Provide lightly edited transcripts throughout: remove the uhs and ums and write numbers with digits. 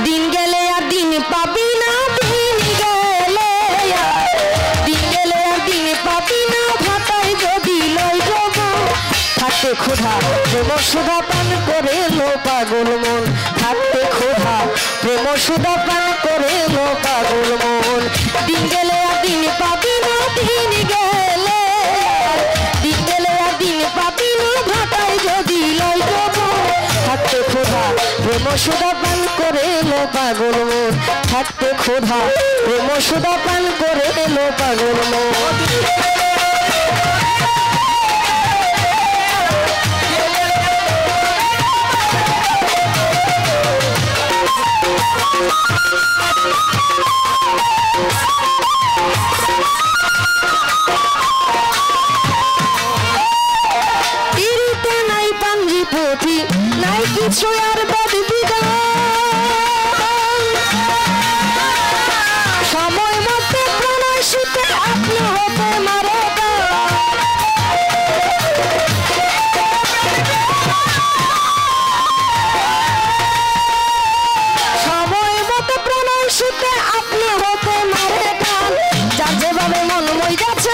দিন গেলে আর দিন পাবি না, দিন গেলে আর দিন পাবি না, ভাতায় যদি লয় যাব থাকতে ক্ষুধা প্রেম সুধা পান করে লো পাগল মন, থাকতে ক্ষুধা প্রেম সুধা পান করে লো পাগল মন। দিন গেলে আর দিন পাবি না, দিন গেলে আর দিন পাবি না, ভাতায় যদি লয় যাব থাকতে ক্ষুধা প্রেম সুধা পান করে লো পাগল মন, থাকতে ক্ষুধা প্রেম সুধা পান করে লো পাগল মন। তিরিতে নাই পাঞ্জি পুঁথি, নাই কিছু আর বদ বিধান, সময় মতে প্রণয় শীতে আপনি হতে মারে সময় মতে প্রণয় শীতে আপনি হতে মারে গান, যার যেভাবে মন মই যাচ্ছে,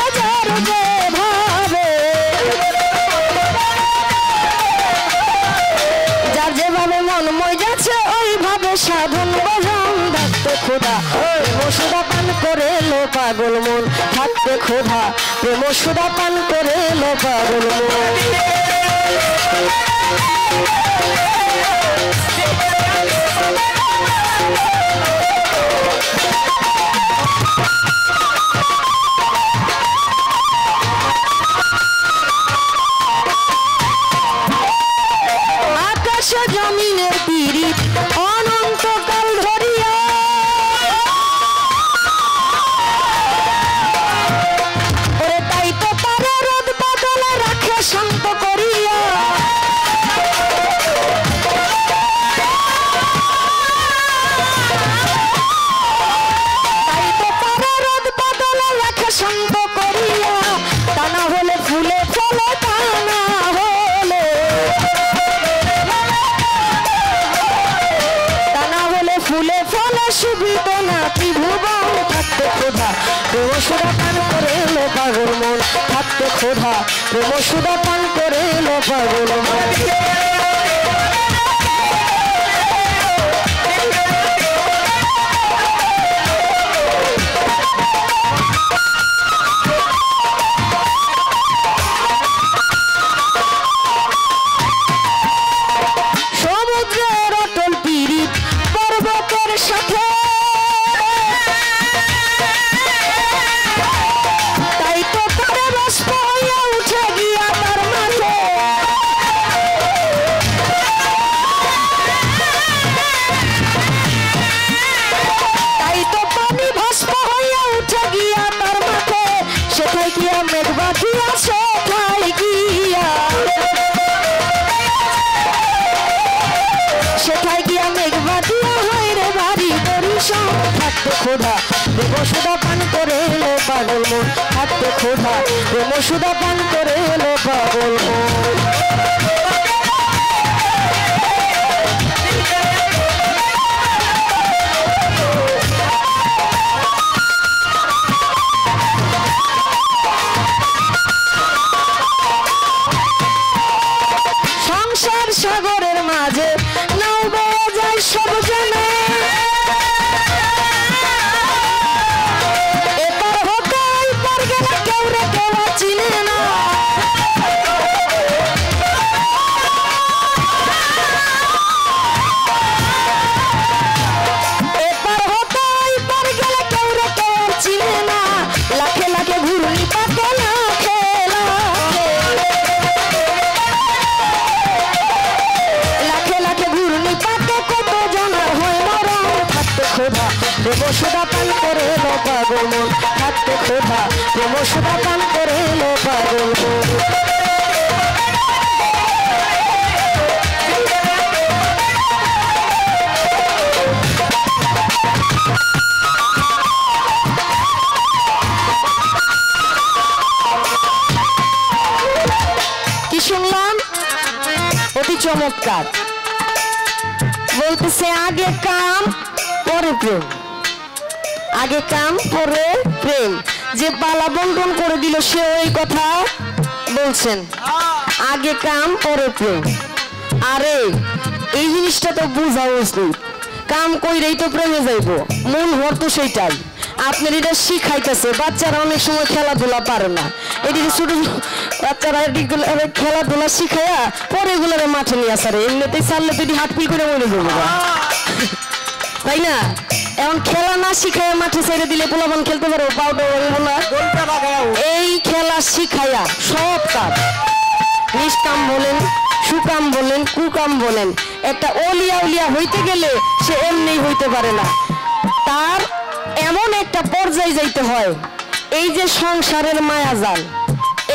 যার যেভাবে মন মই যাচ্ছে ওইভাবে সাধন বজান, থাকতে ক্ষুধা প্রেম সুধা পান করে লো পাগল মন, থাকতে ক্ষুধা প্রেম সুধা পান করে লো পাগল মন। আকাশ জমিনের পীড়িত অনন্তকাল ধরিয়া, ওরে তাই তো তারা রোদ বাদলে রাখে শান্ত করিয়া, তাই তো তারা রোদ বাদলে রাখে শান্ত করিয়া, তা না হলে ফুলে ফলে, তা না হলে ফুলে ফলে শুভিত না ত্রিভুবন, থাকতে ক্ষুধা প্রেম সুধা পান করে লো পাগল মন, থাকতে ক্ষুধা প্রেম সুধা পান করে লো পাগল মন। সমুদ্রের অটল পীড়িত পর্বতের সাথে, তাই তো তারে বাষ্প হইয়া উঠে গিয়া তার মাঝে, তাই তো পানি ভস্ম হইয়া উঠে গিয়া তার মাঠে, সেটাই গিয়া মেঘ বাঁধিয়া, সেটাই গিয়া মেঘ বাঁধিয়া হয় রে বাড়ি বরিশাল, থাকতে ক্ষুধা প্রেম সুধা পান করে লো পাগল মন, থাকতে ক্ষুধা প্রেম সুধা পান করে লো পাগল মন। সংসার সাগরের মাঝে নাও বয়ে যায় সব জনে, এপার হতে ওইপার গেলে কেউ রে কেউ চিনে না, এপার হতে ওইপার গেলে কেউ রে কেউ চিনে না, লাখে লাখে ঘুরনি পাতে, লাখে লাখে ঘুরনি পাতে কত জানার হয় মরণ, থাকতে ক্ষুধা প্রেম সুধা পান করে লো পাগল মন, থাকতে ক্ষুধা প্রেম সুধা পান করে লো পাগল মন। কি শুনলাম, অতি চমৎকার। বলতেছে আগে কাম পরে প্রেম, আগে কাম পরে প্রেম। যে পালা বন্টন করে দিল সে ওই কথা বলছেন, আগে কাম পরে প্রেম। আরে এই জিনিসটা তো বোঝা উচিত, কাম কইরেই তো প্রেমে যাইব, মূল হর তো সেইটাই। আপনার এটা শিখাইতেছে, বাচ্চারা অনেক সময় খেলাধুলা পারে না, এদিকে ছোট বাচ্চারা খেলাধুলা শিখাইয়া পরে এগুলোরে মাঠে নিয়ে আসারে, এমনিতেই ছাড়লে তো এটি হাটপিল করে মরে যাবো, তাই না? এখন খেলা না শিখাইয়া মাঠে ছেড়ে দিলে পোলাপান খেলতে পারো, পাউডার এই খেলা শিখাইয়া সব কাজ, নিষ্কাম বলেন, সুকাম বলেন, কুকাম বলেন, একটা অলিয়া উলিয়া হইতে গেলে সে এমনি হইতে পারে না, তার এমন একটা পর্যায়ে যাইতে হয়। এই যে সংসারের মায়াজাল,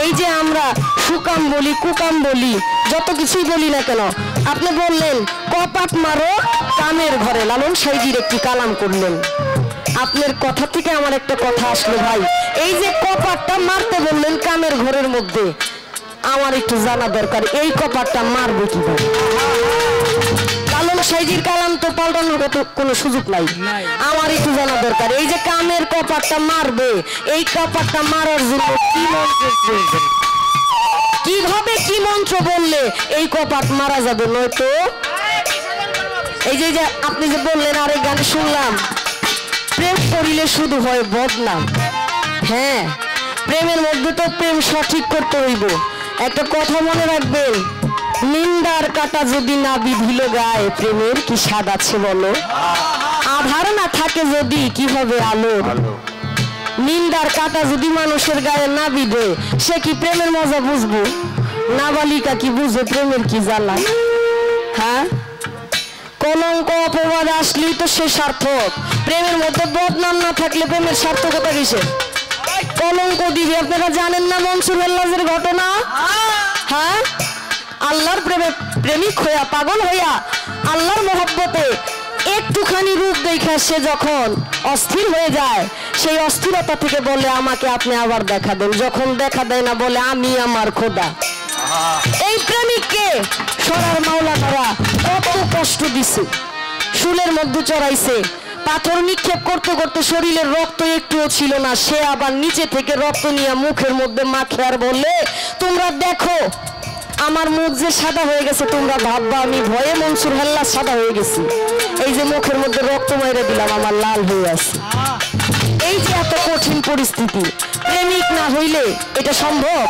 এই যে আমরা সুকাম বলি, কুকাম বলি, যত কিছুই বলি না কেন, আপনি বললেন কপাট মারো কামের ঘরে, লালন সাইজির একটি কালাম করলেন। আপনার কথা থেকে আমার একটা কথা আসলো ভাই, এই যে কপাটটা মারতে বললেন কামের ঘরের মধ্যে, আমার একটু জানা দরকার এই কপাটটা মারবে কিভাবে? লালন সাইজির কালাম তো পাল্টানোর কোনো সুযোগ নাই, আমার একটু জানা দরকার এই যে কামের কপাটটা মারবে, এই কপাটটা মারার জন্য কি মন্ত্রের প্রয়োজন, কিভাবে কি মন্ত্র বললে এই কপাট মারা যাবে? নয়তো এই যে আপনি যে বললেন, আরেক গান শুনলাম, প্রেম করিলে শুধু হয় বদনাম। হ্যাঁ, প্রেমের মধ্যে তো প্রেম সঠিক করতে হইব। একটা কথা মনে রাখবেন, নিন্দার কাটা যদি না বিধিল গায়ে, প্রেমের কি স্বাদ আছে বলো? আধার না থাকে যদি কি হবে আলো? নিন্দার কাটা যদি মানুষের গায়ে না বিধে, সে কি প্রেমের মজা বুঝবো? নাবালিকা কি বুঝে প্রেমের কি জ্বালা? হ্যাঁ, কলঙ্ক অপবাদ আসলেই তো সে সার্থক। প্রেমের মধ্যে বদনাম না থাকলে প্রেমের সার্থকতা কিসে? কলঙ্ক দিবে। আপনারা জানেন না মনসুর হেল্লাজের ঘটনা? হ্যাঁ, আল্লাহর প্রেমে প্রেমিক হইয়া, পাগল হইয়া আল্লাহর মহব্বতে একটুখানি রূপ দেখে সে যখন অস্থির হয়ে যায়, সেই অস্থিরতা থেকে বলে আমাকে আপনি আবার দেখা দেন। যখন দেখা দেয় না বলে আমি আমার খোদা। এই প্রেমিককে সরার মাওলানারা কত কষ্ট দিছে, শুলের মধ্যে চড়াইছে, পাথর নিক্ষেপ করতে করতে শরীরের রক্ত একটুও ছিল না, সে আবার নিচে থেকে রক্ত নিয়ে মুখের মধ্যে মাখে আর বলে তোমরা দেখো আমার মুখ যে সাদা হয়ে গেছে, তোমরা ভাববা আমি ভয়ে মনসুর হেল্লাজ সাদা হয়ে গেছি, এই যে মুখের মধ্যে রক্ত মাইরে দিলাম আমার লাল হয়ে আছে। এই যে এত কঠিন পরিস্থিতি, প্রেমিক না হইলে এটা সম্ভব?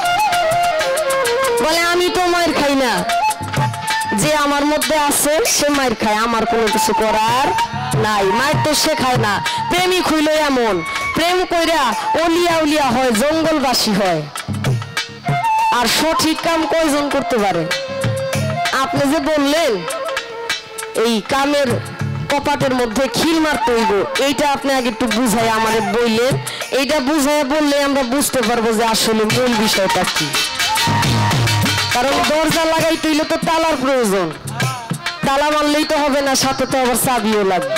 বলে আমি তো মায়ের খাই না, যে আমার মধ্যে আছে সে মায়ের খায়, আমার কোনো কিছু করার নাই। মায়ের তো সে খায় না। প্রেমিক হইল এমন, প্রেম কইরা অলিয়া উলিয়া হয়, জঙ্গলবাসী হয়। আর সঠিক কাম কয়জন করতে পারে? আপনি যে বললেন এই কামের কপাটের মধ্যে খিল মারতে হইব, এইটা আপনি আগে একটু বুঝাই আমাদের বললেন, এইটা বুঝাই বললে আমরা বুঝতে পারবো যে আসলে মূল বিষয়টা কি। কারণ দরজা লাগাইতে হইলে তো তালার প্রয়োজন, তালা মারলেই তো হবে না, সাথে তো আবার চাবিও লাগবে।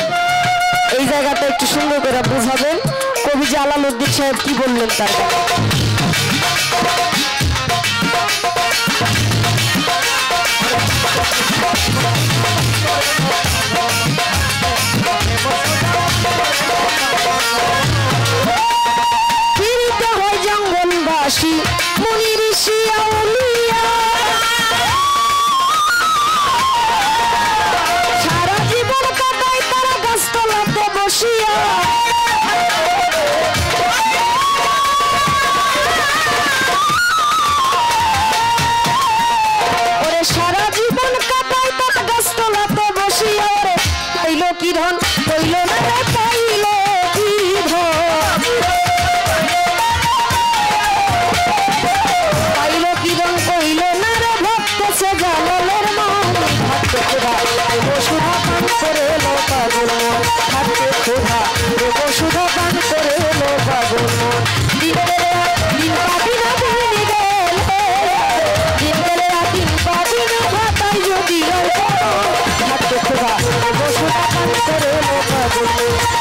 এই জায়গাটা একটু সুন্দর করে বুঝাবেন। কবি জালালউদ্দিন সাহেব কি বললেন তার হয় জঙ্গলবাসী মুনি ঋষি আউলিয়া, সারা জীবন কাটায় তারা গাছতলাতে বসিয়া। ওরে সারা জীবন কাটায় তারা গাছতলাতে বসিয়া, ওরে পাইল কি ধন পাইল না রে, পাইল কি ধন, পাইল কি ধন কইল না রে, ভক্তেছে জালালের মন। থাকতে ক্ষুধা বসুধা পান করে লো পাগল মন, থাকতে ক্ষুধা বসুধা পান করে লো পাগল মন। দিন পাবি না দিন গেলে, দিন গেলে দিন পাবি না, ভাতাই যদি থাকতে ক্ষুধা বসুধা পান করে লো পাগল মন।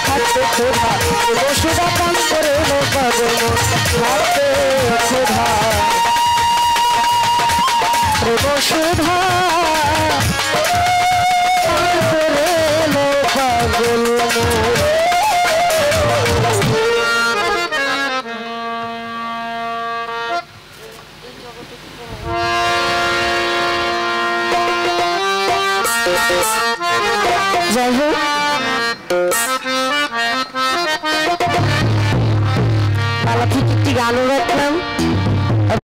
যাই হোক পালা থেকে একটি গানও রাখলাম।